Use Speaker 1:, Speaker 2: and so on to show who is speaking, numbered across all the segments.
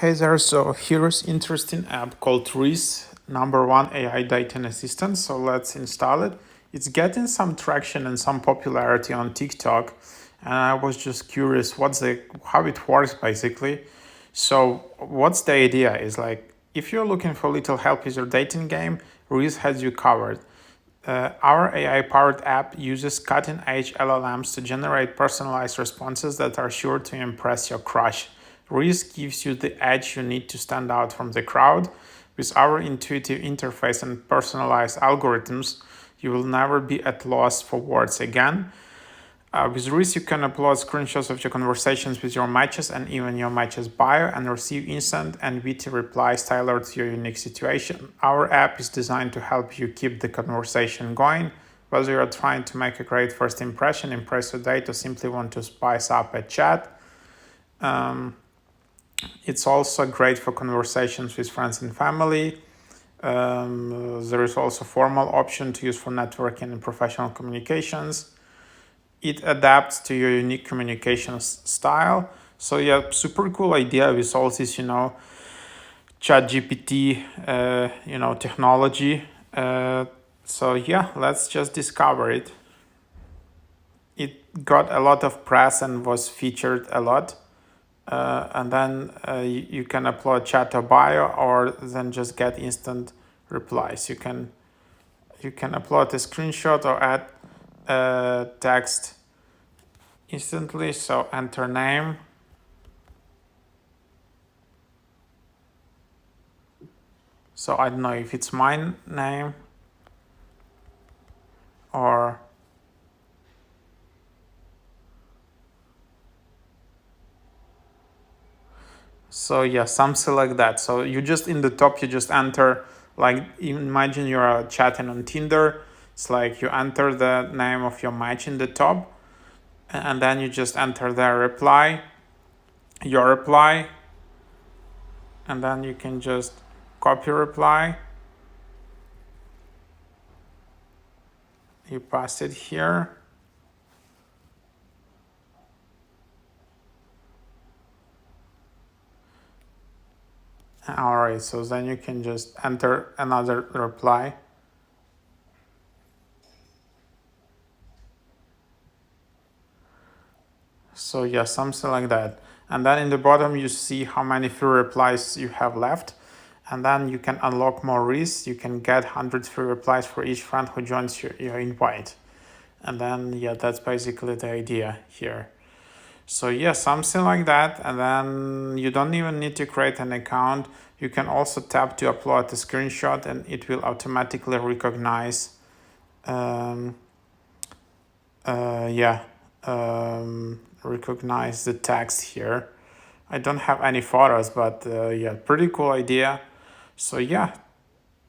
Speaker 1: Hey there, so here's interesting app called RIZZ #1 AI dating assistant. So let's install it. It's getting some traction and some popularity on TikTok, and I was just curious how it works basically. So what's the idea is like if you're looking for little help with your dating game, RIZZ has you covered. Our AI-powered app uses cutting-edge LLMs to generate personalized responses that are sure to impress your crush. RIZZ gives you the edge you need to stand out from the crowd. With our intuitive interface and personalized algorithms, you will never be at loss for words again. With RIZZ, you can upload screenshots of your conversations with your matches and even your match's bio and receive instant and witty replies tailored to your unique situation. Our app is designed to help you keep the conversation going, whether you're trying to make a great first impression, impress a date, or simply want to spice up a chat. It's also great for conversations with friends and family. There is also a formal option to use for networking and professional communications. It adapts to your unique communication style. So yeah, super cool idea with all this, chat GPT, technology. So yeah, let's just discover it. It got a lot of press and was featured a lot. And then you can upload chat or bio, or then just get instant replies. You can upload a screenshot or add text instantly. So enter name. So I don't know if it's my name or so yeah, something like that. So you just in the top, you just enter, like imagine you're chatting on Tinder. It's like you enter the name of your match in the top, and then you just enter their reply, your reply, and then you can just copy reply. You paste it here. All right, so then you can just enter another reply. So yeah, something like that. And then in the bottom, you see how many free replies you have left. And then you can unlock more RIZZ. You can get 100 free replies for each friend who joins your invite. And then, yeah, that's basically the idea here. So yeah, something like that. And then you don't even need to create an account. You can also tap to upload a screenshot and it will automatically recognize recognize the text here. I don't have any photos, but yeah, pretty cool idea. So yeah,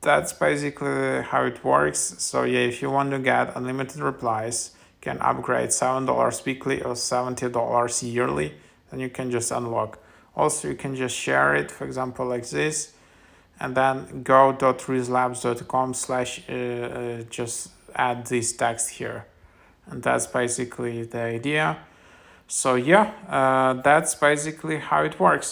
Speaker 1: that's basically how it works. So yeah, if you want to get unlimited replies, you can upgrade $7 weekly or $70 yearly, then you can just unlock. Also, you can just share it, for example, like this, and then go.rizzlabs.com/ just add this text here. And that's basically the idea. So yeah, that's basically how it works.